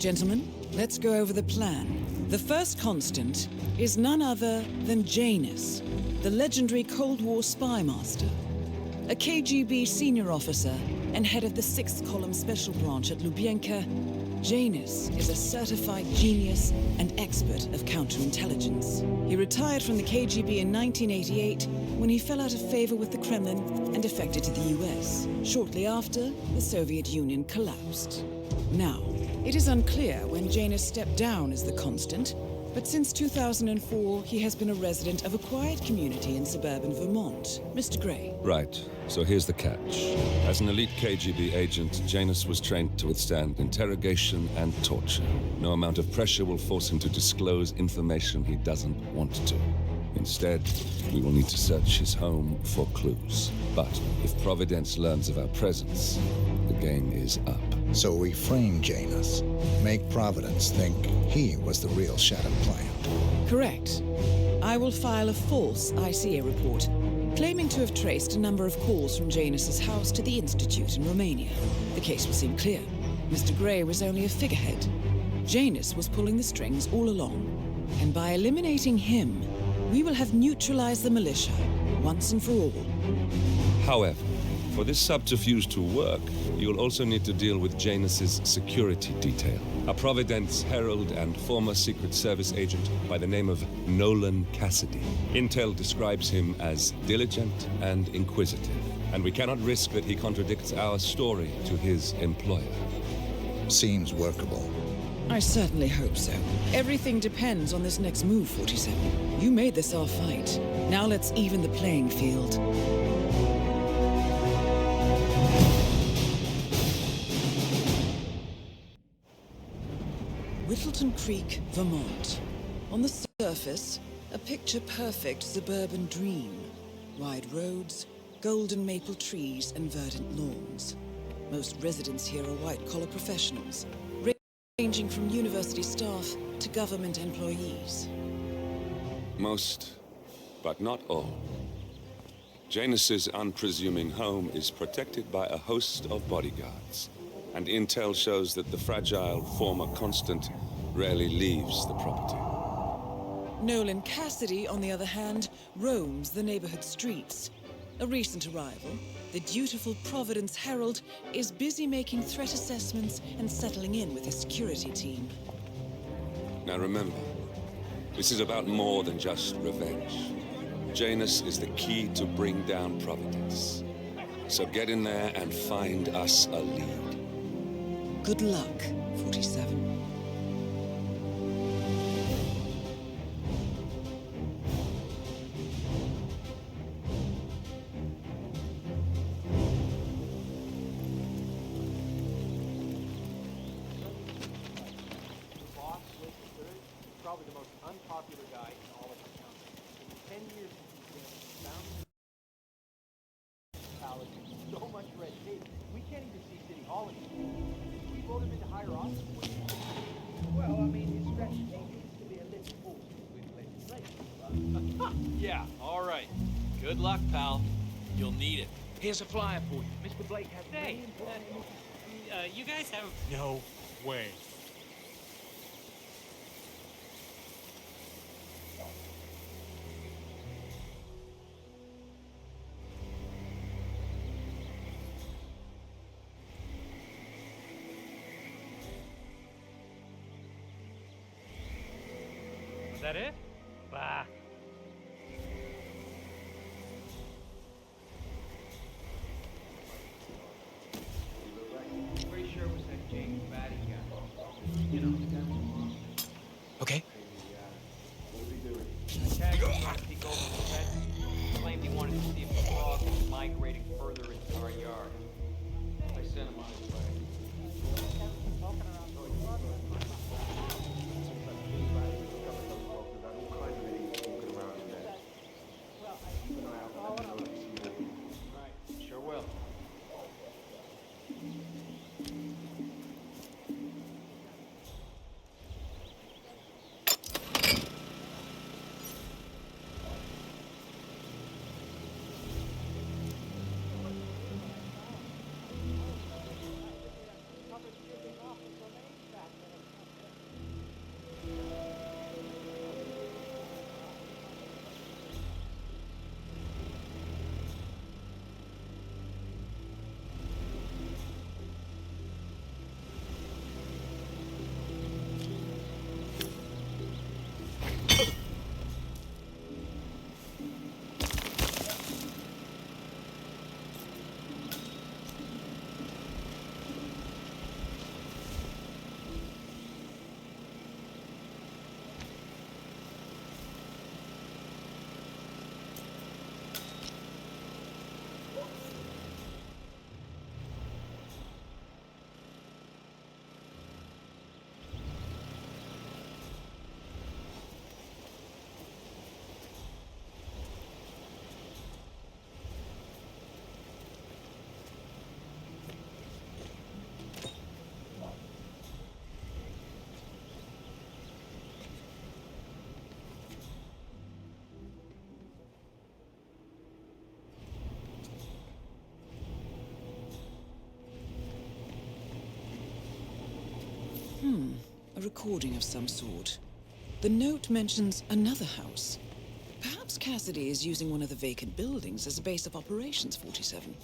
Gentlemen, let's go over the plan. The first constant is none other than Janus, the legendary Cold War spy master. A KGB senior officer and head of the 6th Column Special Branch at Lubyanka, Janus is a certified genius and expert of counterintelligence. He retired from the KGB in 1988 when he fell out of favor with the Kremlin and defected to the US. Shortly after, the Soviet Union collapsed. Now, it is unclear when Janus stepped down as the constant, but since 2004, he has been a resident of a quiet community in suburban Vermont. Mr. Gray. Right. So here's the catch. As an elite KGB agent, Janus was trained to withstand interrogation and torture. No amount of pressure will force him to disclose information he doesn't want to. Instead, we will need to search his home for clues. But if Providence learns of our presence, the game is up. So we frame Janus, make Providence think he was the real Shadow client. Correct. I will file a false ICA report, claiming to have traced a number of calls from Janus's house to the Institute in Romania. The case will seem clear. Mr. Gray was only a figurehead. Janus was pulling the strings all along. And by eliminating him, we will have neutralized the militia, once and for all. However, for this subterfuge to work, you'll also need to deal with Janus's security detail. A Providence herald and former Secret Service agent by the name of Nolan Cassidy. Intel describes him as diligent and inquisitive, and we cannot risk that he contradicts our story to his employer. Seems workable. I certainly hope so. Everything depends on this next move, 47. You made this our fight. Now let's even the playing field. Whittleton Creek, Vermont. On the surface, a picture-perfect suburban dream. Wide roads, golden maple trees, and verdant lawns. Most residents here are white-collar professionals, ranging from university staff to government employees. Most, but not all. Janus's unpresuming home is protected by a host of bodyguards, and intel shows that the fragile former constant rarely leaves the property. Nolan Cassidy, on the other hand, roams the neighborhood streets. A recent arrival, the dutiful Providence Herald is busy making threat assessments and settling in with his security team. Now remember, this is about more than just revenge. Janus is the key to bring down Providence. So get in there and find us a lead. Good luck, 47. Probably the most unpopular guy in all of the county. In 10 years since he's been bound palace, so much red tape. We can't even see City Hall anymore. We vote him into higher office. Well, I mean, his stretch needs to be a little full with legislation. Yeah, all right. Good luck, pal. You'll need it. Here's a flyer for you. Mr. Blake has Hey, you guys have... No way. Is that it? Bah. Pretty sure it was that James Batty guy. You know, Okay. Tag was trying to peek over the fence. Claimed he wanted to see if the frog was migrating further into our yard. I sent him on his way. A recording of some sort. The note mentions another house. Perhaps Cassidy is using one of the vacant buildings as a base of operations, 47.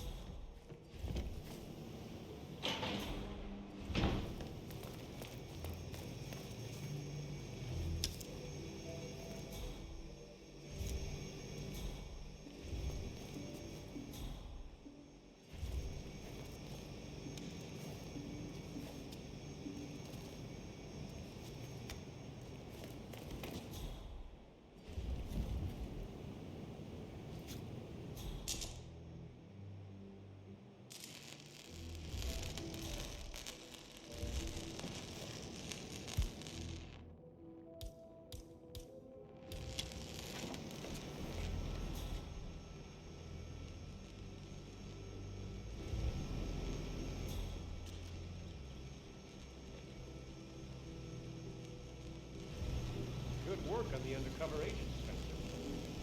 Good work on the undercover agent, Spencer.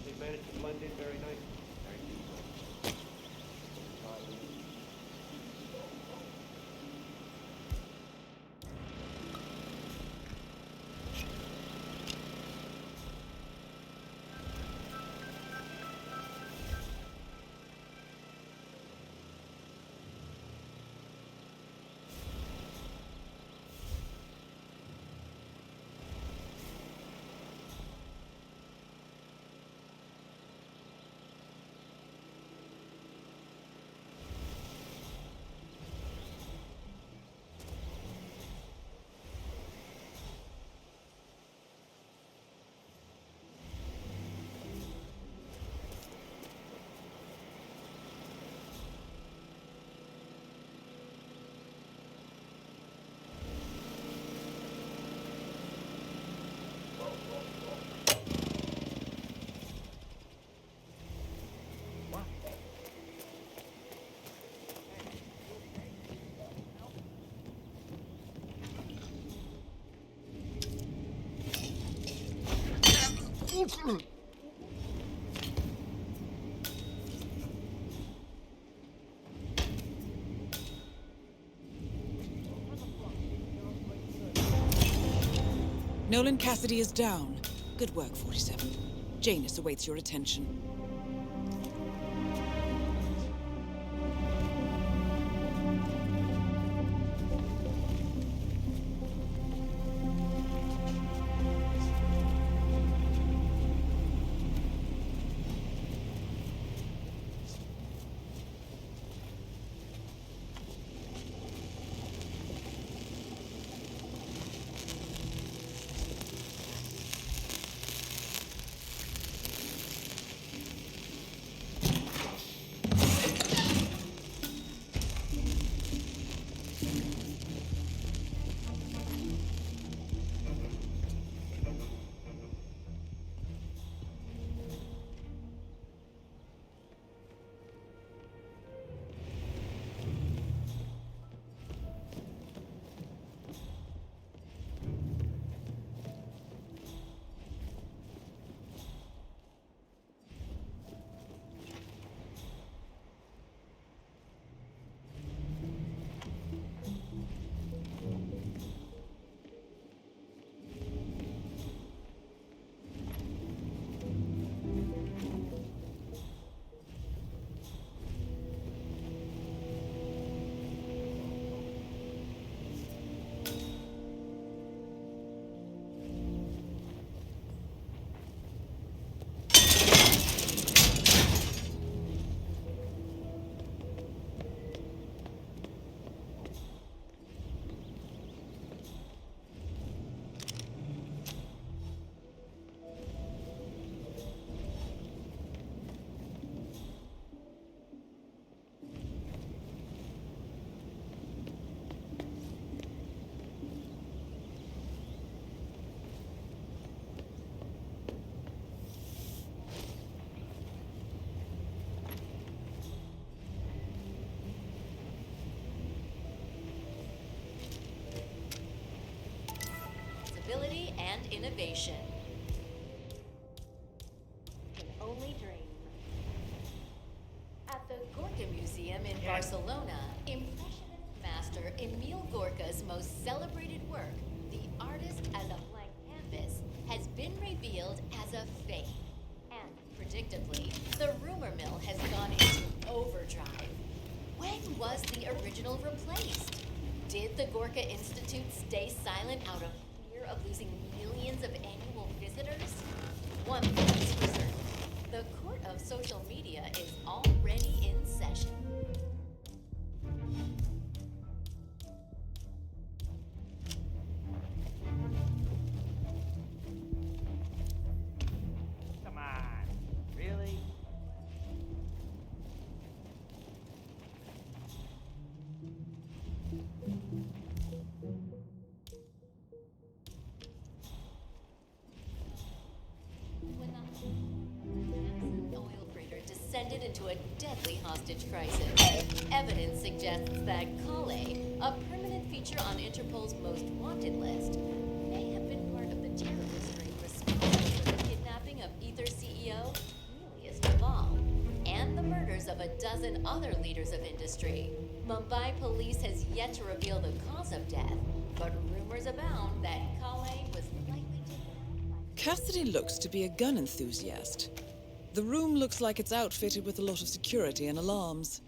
They managed to blend in very nicely. Thank you. Nolan Cassidy is down. Good work, 47. Janus awaits your attention. Ability and innovation. Can only dream. At the Gorka Museum in Barcelona, Impressionist master Emil Gorka's most celebrated work, The Artist as a Blank Canvas, has been revealed as a fake. And predictably, the rumor mill has gone into overdrive. When was the original replaced? Did the Gorka Institute stay silent out of fear of losing millions of annual visitors? One thing is for certain, the court of social media is already in session. Come on. Really? When the oil freighter descended into a deadly hostage crisis, evidence suggests that Kale, a permanent feature on Interpol's most wanted list, may have been part of the terrorist ring responsible for the kidnapping of Ether CEO, deadliest of all, and the murders of a dozen other leaders of industry. Mumbai police has yet to reveal the cause of death, but rumors abound that Kale was likely taken out by... Cassidy looks to be a gun enthusiast. The room looks like it's outfitted with a lot of security and alarms.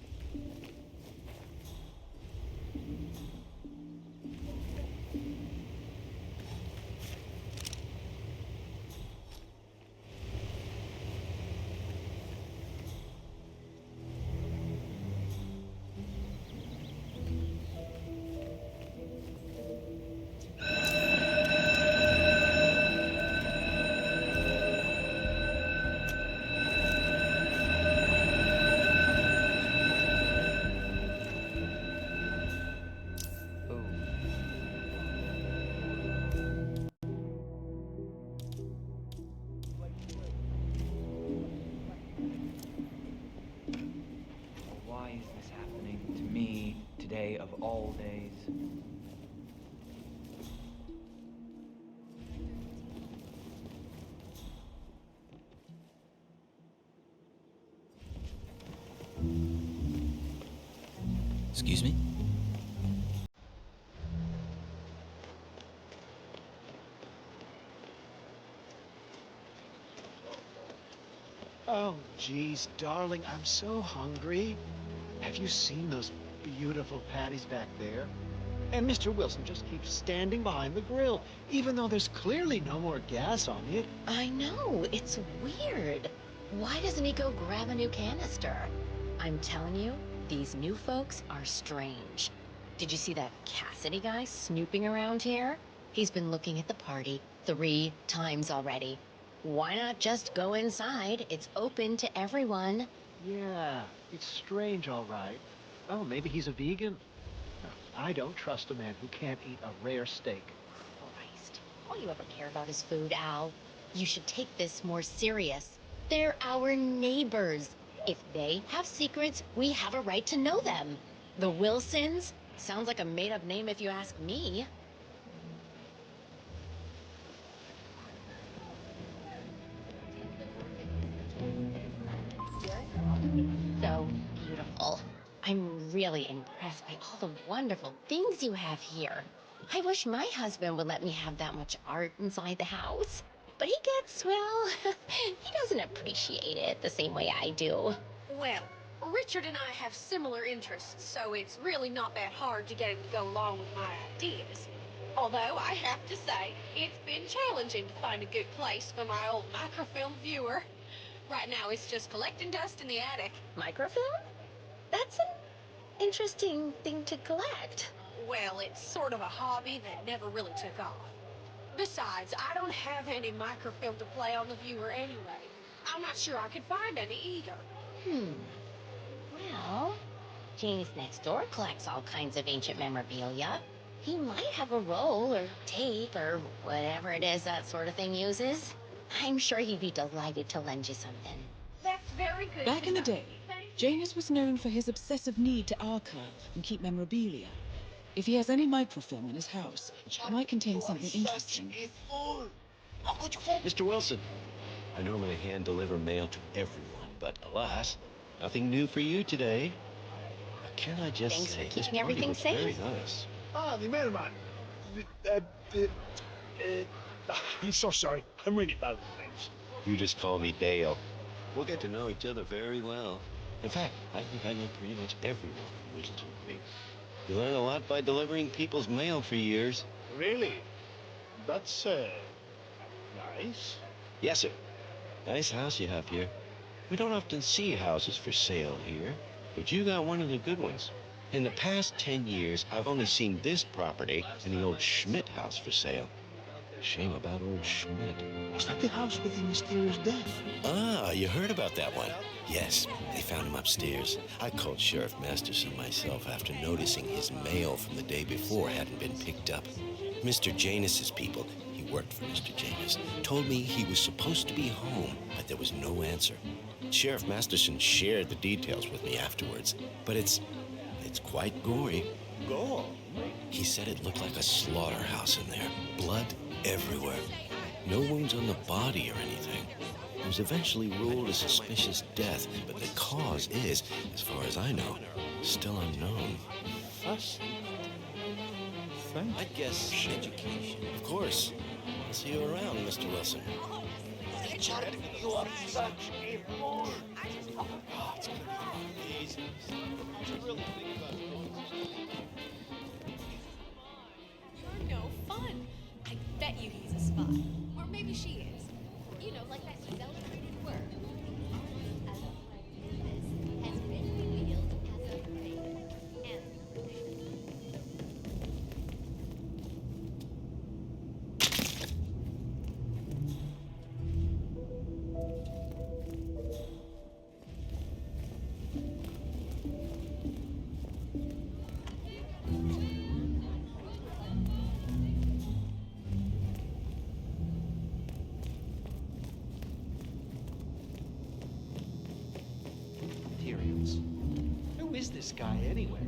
Why is this happening to me today of all days? Excuse me? Oh, geez, darling, I'm so hungry. Have you seen those beautiful patties back there? And Mr. Wilson just keeps standing behind the grill, even though there's clearly no more gas on it. I know, it's weird. Why doesn't he go grab a new canister? I'm telling you, these new folks are strange. Did you see that Cassidy guy snooping around here? He's been looking at the party 3 times already. Why not just go inside? It's open to everyone. Yeah, it's strange, all right. Oh, maybe he's a vegan? No, I don't trust a man who can't eat a rare steak. Christ, all you ever care about is food, Al. You should take this more serious. They're our neighbors. If they have secrets, we have a right to know them. The Wilsons? Sounds like a made-up name if you ask me. So beautiful. I'm really impressed by all the wonderful things you have here. I wish my husband would let me have that much art inside the house. But he gets, well, he doesn't appreciate it the same way I do. Well, Richard and I have similar interests, so it's really not that hard to get him to go along with my ideas. Although, I have to say, it's been challenging to find a good place for my old microfilm viewer. Right now, it's just collecting dust in the attic. Microfilm? That's an interesting thing to collect. Well, it's sort of a hobby that never really took off. Besides, I don't have any microfilm to play on the viewer anyway. I'm not sure I could find any either. Well, James next door collects all kinds of ancient memorabilia. He might have a roll or tape or whatever it is that sort of thing uses. I'm sure he'd be delighted to lend you something. That's very good. Back in the day, Janus was known for his obsessive need to archive and keep memorabilia. If he has any microfilm in his house, it might contain something interesting. Mr. Wilson, I normally hand deliver mail to everyone, but alas, nothing new for you today. Can I just Thanks for say, this keeping party everything was safe. very nice. Ah, the mailman. I'm so sorry. I'm really bad with names. You just call me Dale. We'll get to know each other very well. In fact, I think I know pretty much everyone in Whittleton. You learn a lot by delivering people's mail for years. Really? That's, nice. Yes, sir. Nice house you have here. We don't often see houses for sale here, but you got one of the good ones. In the past 10 years, I've only seen this property and the old Schmidt house for sale. Shame about old Schmidt. Was that the house with the mysterious death? Ah, you heard about that one? Yes, they found him upstairs. I called Sheriff Masterson myself after noticing his mail from the day before hadn't been picked up. Mr. Janus's people, he worked for Mr. Janus, told me he was supposed to be home, but there was no answer. Sheriff Masterson shared the details with me afterwards, but it's quite gory. Go. He said it looked like a slaughterhouse in there. Blood everywhere. No wounds on the body or anything. It was eventually ruled a suspicious death, but the cause is, as far as I know, still unknown. I'd guess education. Of course. I'll see you around, Mr. Wilson. Richard, you are such a fool. Oh, it's gonna be amazing. You're no fun. I bet you he's a spy. Or maybe she is. You know, like that celebrated work. As a has been revealed as a fake and Materials. Who is this guy anyway?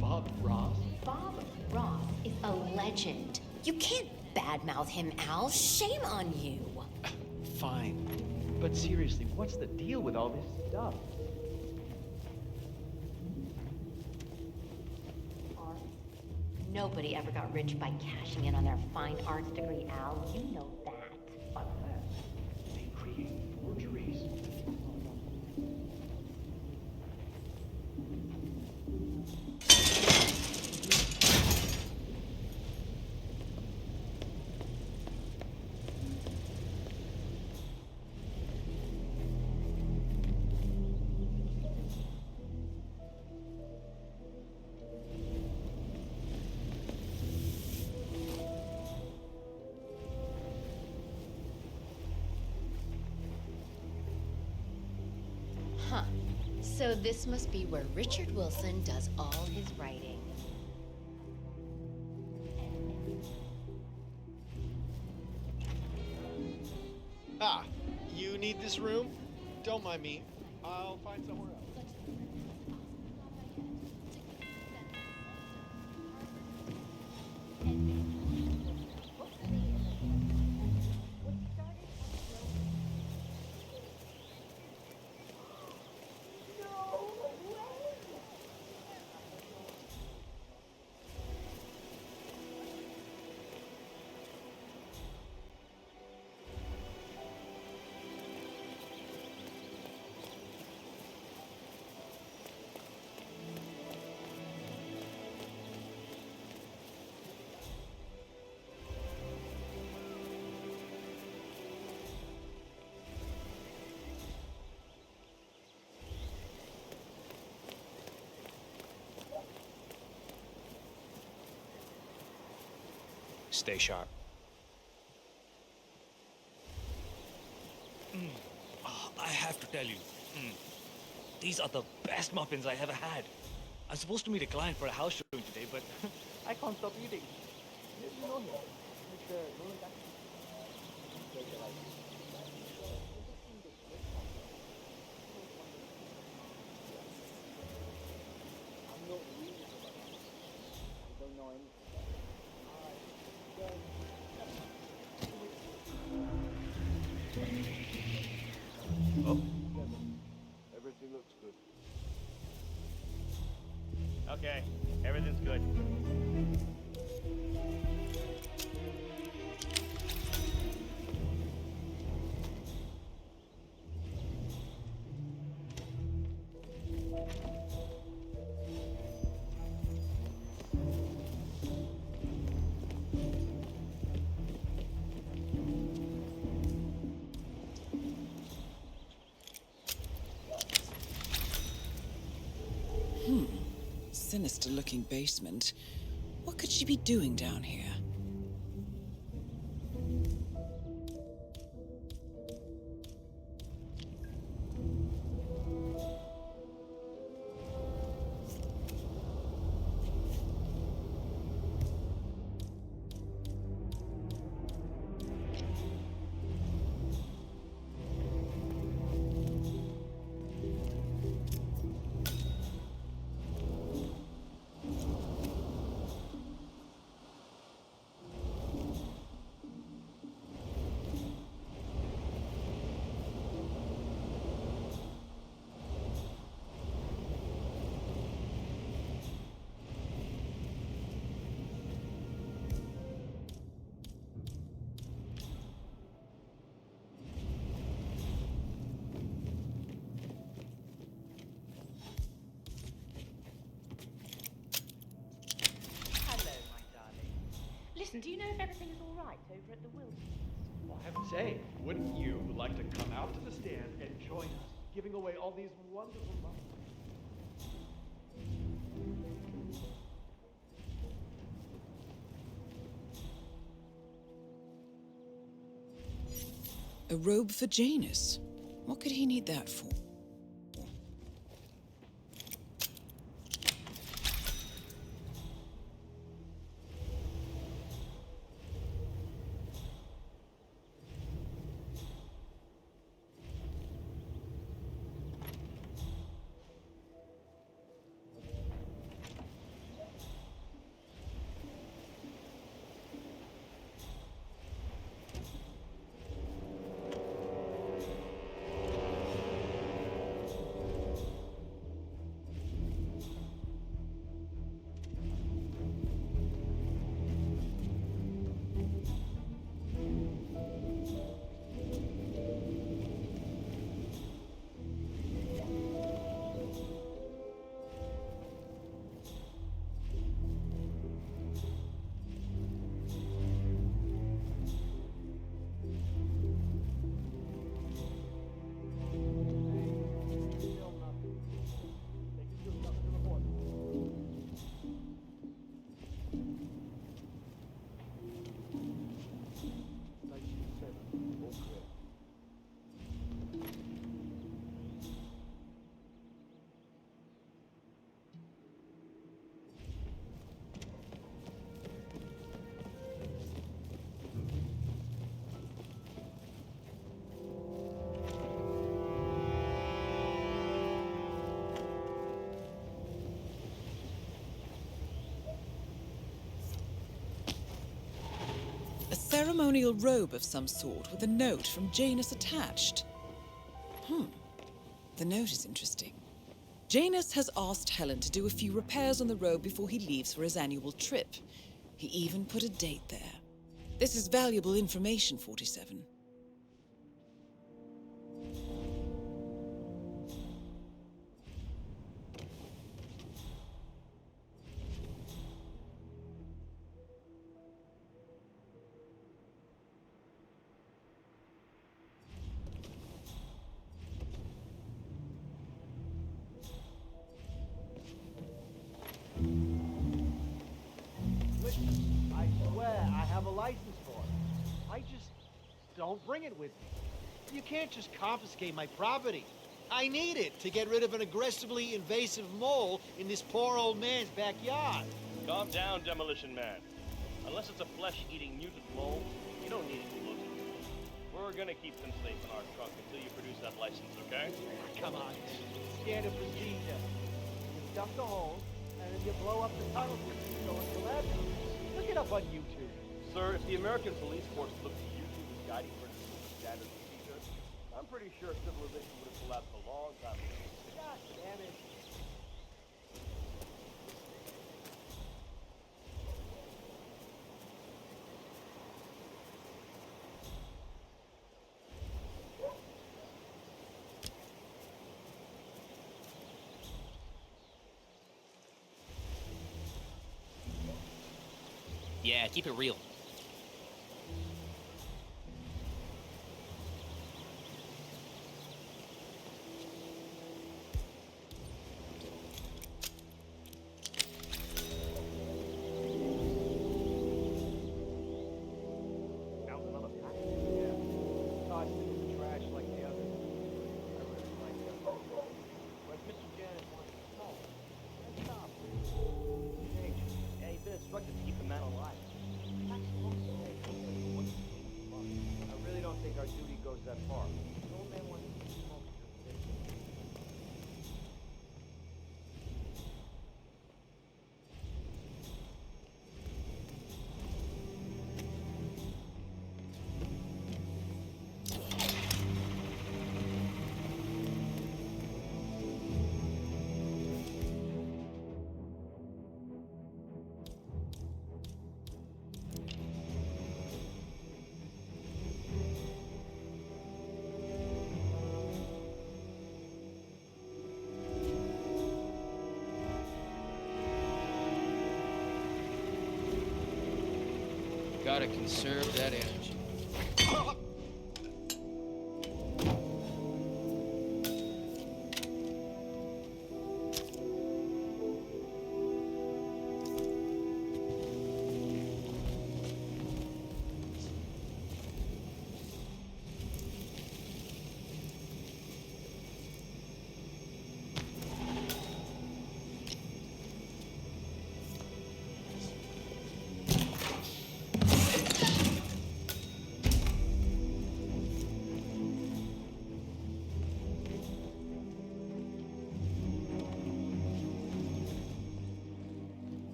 Bob Ross? Bob Ross is a legend. You can't badmouth him, Al. Shame on you. Fine. But seriously, what's the deal with all this stuff? Art. Nobody ever got rich by cashing in on their fine arts degree, Al. You know that. Unless they create forgeries. Huh. So this must be where Richard Wilson does all his writing. Ah, you need this room? Don't mind me. I'll find somewhere else. Stay sharp. Oh, I have to tell you, these are the best muffins I ever had. I'm supposed to meet a client for a house showing today, but I can't stop eating. You know him. Mr. Nolan Jackson. I'm not really about that. I don't know anything. Oh. Everything looks good. Okay, everything's good. Sinister-looking basement. What could she be doing down here? Listen, do you know if everything is all right over at the Wilsons? Well, I have to say, wouldn't you like to come out to the stand and join us, giving away all these wonderful muffins? A robe for Janus. What could he need that for? Ceremonial robe of some sort with a note from Janus attached. The note is interesting. Janus has asked Helen to do a few repairs on the robe before he leaves for his annual trip. He even put a date there. This is valuable information, 47. I swear I have a license for it. I just don't bring it with me. You can't just confiscate my property. I need it to get rid of an aggressively invasive mole in this poor old man's backyard. Calm down, Demolition Man. Unless it's a flesh-eating mutant mole, you don't need it to look. We're gonna keep them safe in our trunk until you produce that license, okay? Come on. Standard procedure. You stuff the hole, and then you blow up the tunnel so it's the lab. Look it up on YouTube. Sir, if the American police force looked to YouTube as guiding principles of standard procedure, I'm pretty sure civilization would have collapsed a long time ago. God damn it. Yeah, keep it real. Found another package? Yeah. Tossed it in the trash like the others. I really like that. Where's Mr. Janet wanted to smoke? Let's stop. Yeah, he's been instructed to keep the man alive. Not supposed to say. I really don't think our duty goes that far. The old man wants to smoke just this. Gotta conserve that energy.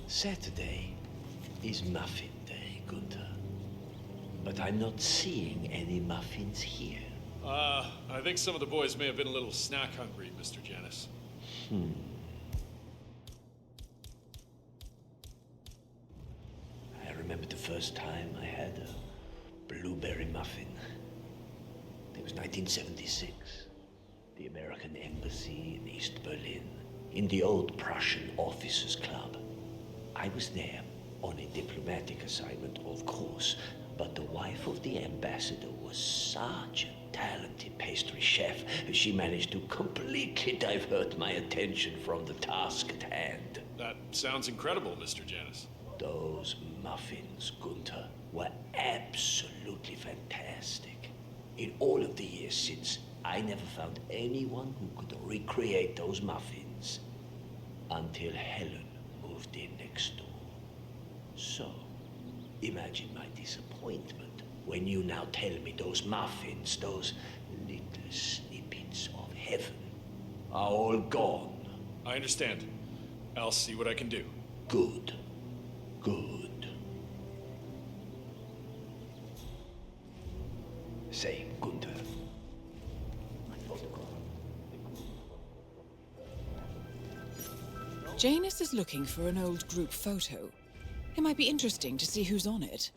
Saturday is muffin day, Gunther. But I'm not seeing any muffins here. I think some of the boys may have been a little snack hungry, Mr. Janus. I remember the first time I had a blueberry muffin. It was 1976. The American Embassy in East Berlin, in the old Prussian Officers Club. I was there on a diplomatic assignment, of course, but the wife of the ambassador was such a talented pastry chef. She managed to completely divert my attention from the task at hand. That sounds incredible, Mr. Janus. Those muffins, Gunther, were absolutely fantastic. In all of the years since, I never found anyone who could recreate those muffins. Until Helen moved in next door. So, imagine my disappointment when you now tell me those muffins, those little snippets of heaven, are all gone. I understand. I'll see what I can do. Good. Good. Say, Gunther. Janus is looking for an old group photo. It might be interesting to see who's on it.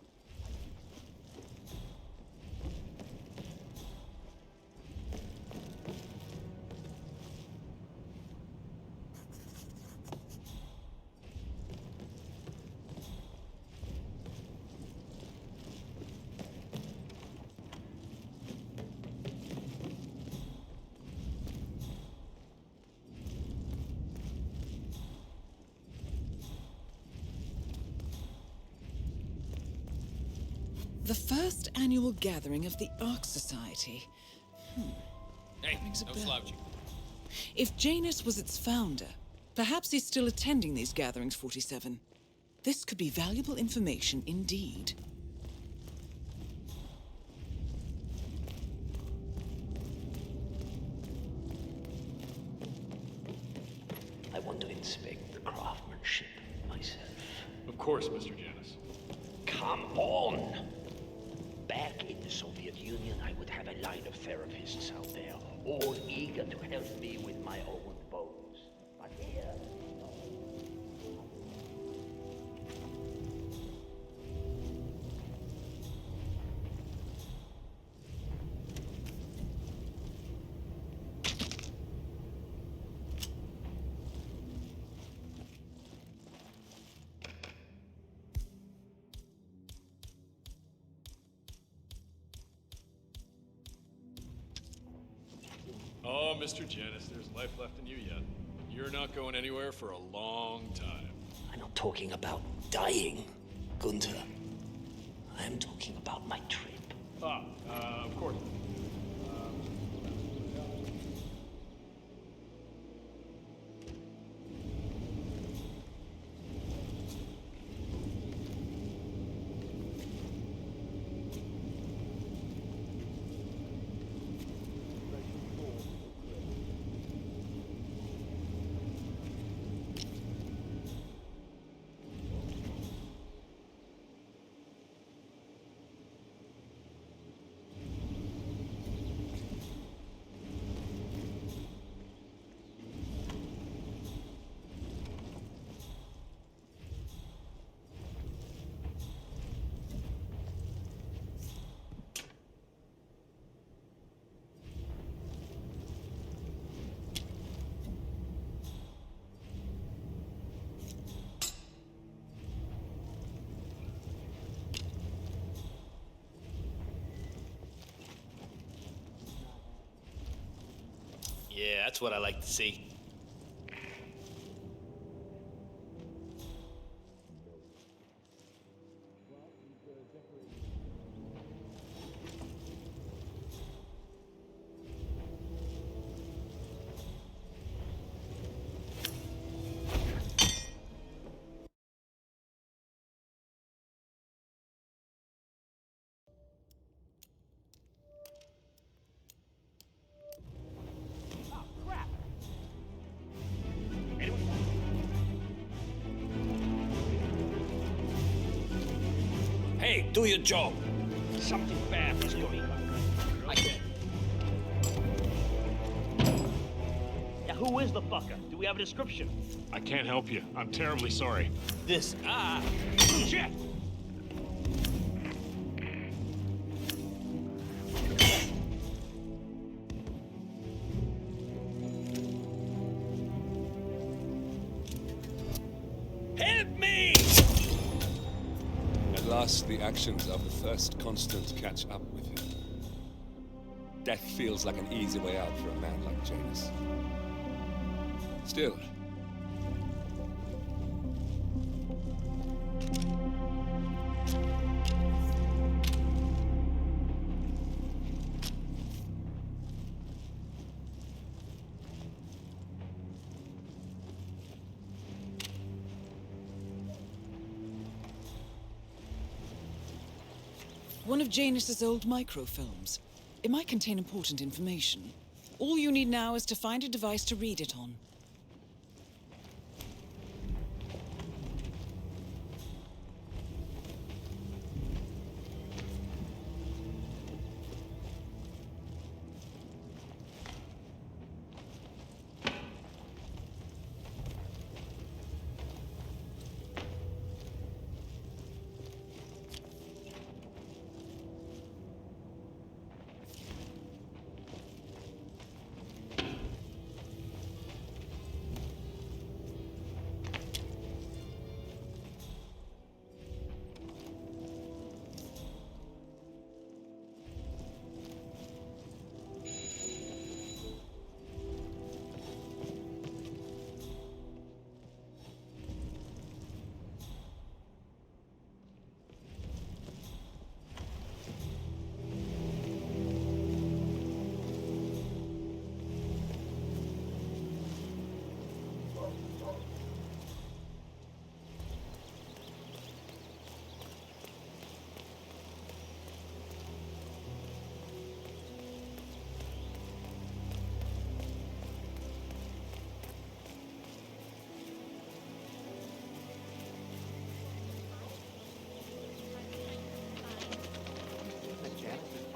The first annual gathering of the Ark Society. Hey, Rings a no bell. slouching. If Janus was its founder, perhaps he's still attending these gatherings, 47. This could be valuable information indeed. I want to inspect the craftsmanship myself. Of course, Mr. Janus. Come on! Back in the Soviet Union, I would have a line of therapists out there, all eager to help me with my own bones. But here... Oh, Mr. Janus, there's life left in you yet. You're not going anywhere for a long time. I'm not talking about dying, Gunther. I'm talking about my trip. Of course. Yeah, that's what I like to see. Hey, do your job. Something bad is going on. I get. Yeah, who is the fucker? Do we have a description? I can't help you. I'm terribly sorry. This. Shit! Help me! At last, the actions of the first constant catch up with him. Death feels like an easy way out for a man like Janus. Still, one of Janus's old microfilms. It might contain important information. All you need now is to find a device to read it on.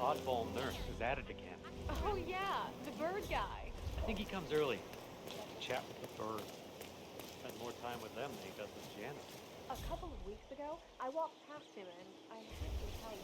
oddball nurse who's added again. Oh yeah, the bird guy. I think he comes early to chat with the birds. Spends more time with them than he does with Janet. A couple of weeks ago, I walked past him and I had to tell you.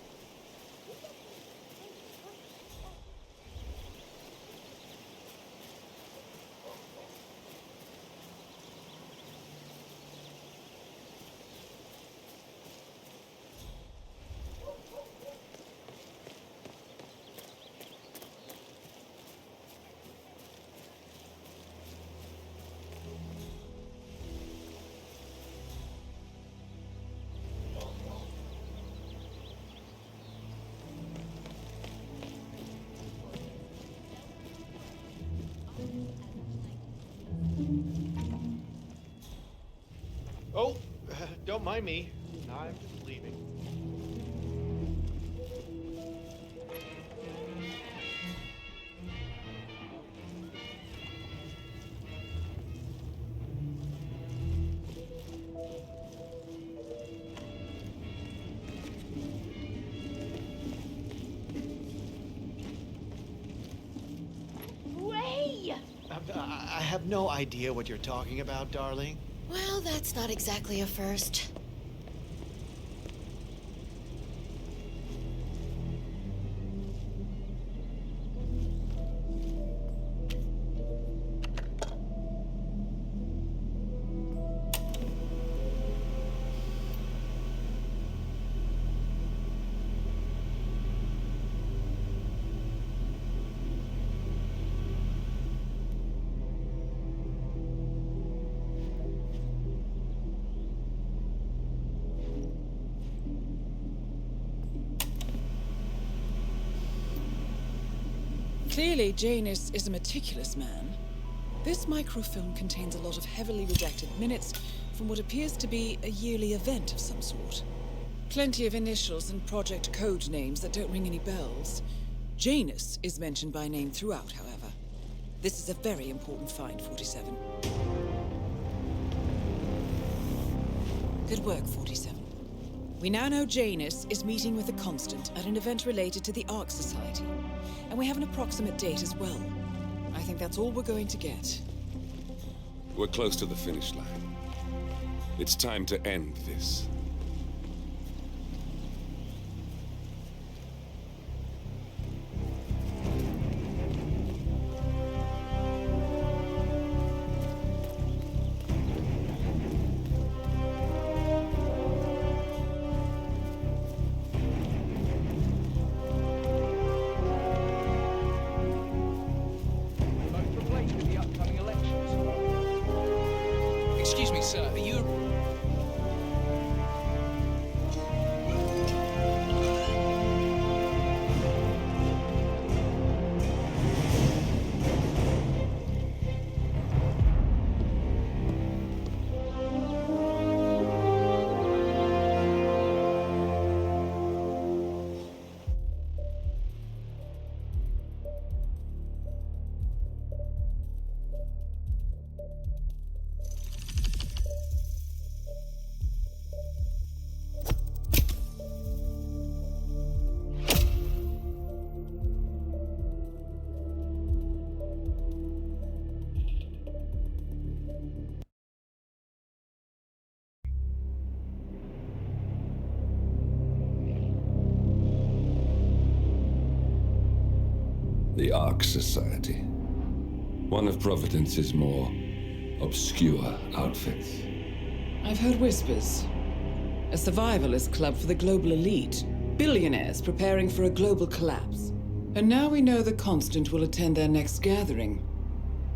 Oh, don't mind me. I'm just leaving. Way! I have no idea what you're talking about, darling. Well, that's not exactly a first. Clearly, Janus is a meticulous man. This microfilm contains a lot of heavily redacted minutes from what appears to be a yearly event of some sort. Plenty of initials and project code names that don't ring any bells. Janus is mentioned by name throughout, however. This is a very important find, 47. Good work, 47. We now know Janus is meeting with the Constant at an event related to the Ark Society. And we have an approximate date as well. I think that's all we're going to get. We're close to the finish line. It's time to end this. Excuse me, sir. Are you... The Ark Society. One of Providence's more obscure outfits. I've heard whispers. A survivalist club for the global elite. Billionaires preparing for a global collapse. And now we know the Constant will attend their next gathering.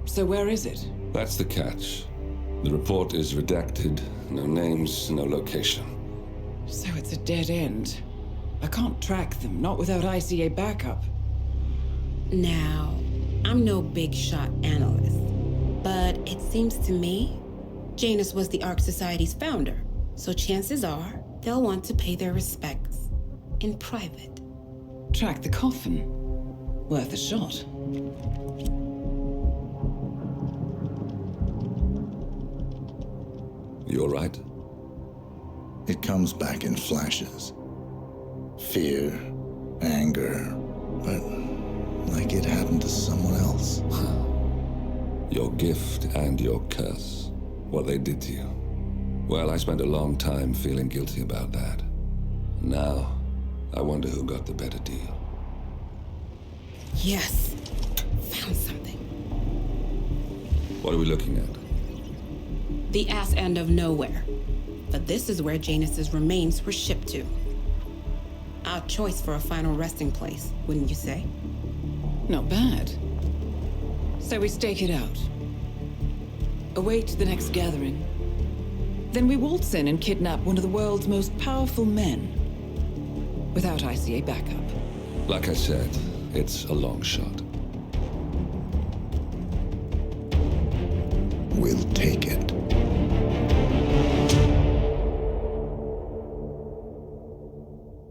So where is it? That's the catch. The report is redacted. No names, no location. So it's a dead end. I can't track them, not without ICA backup. Now, I'm no big shot analyst, but it seems to me Janus was the Ark Society's founder, so chances are they'll want to pay their respects in private. Track the coffin. Worth a shot. You're right. It comes back in flashes. Fear, anger, But like it happened to someone else. Your gift and your curse. What they did to you. Well, I spent a long time feeling guilty about that. Now, I wonder who got the better deal. Yes. Found something. What are we looking at? The ass end of nowhere. But this is where Janus's remains were shipped to. Our choice for a final resting place, wouldn't you say? Not bad. So we stake it out. Await the next gathering. Then we waltz in and kidnap one of the world's most powerful men. Without ICA backup. Like I said, it's a long shot. We'll take it.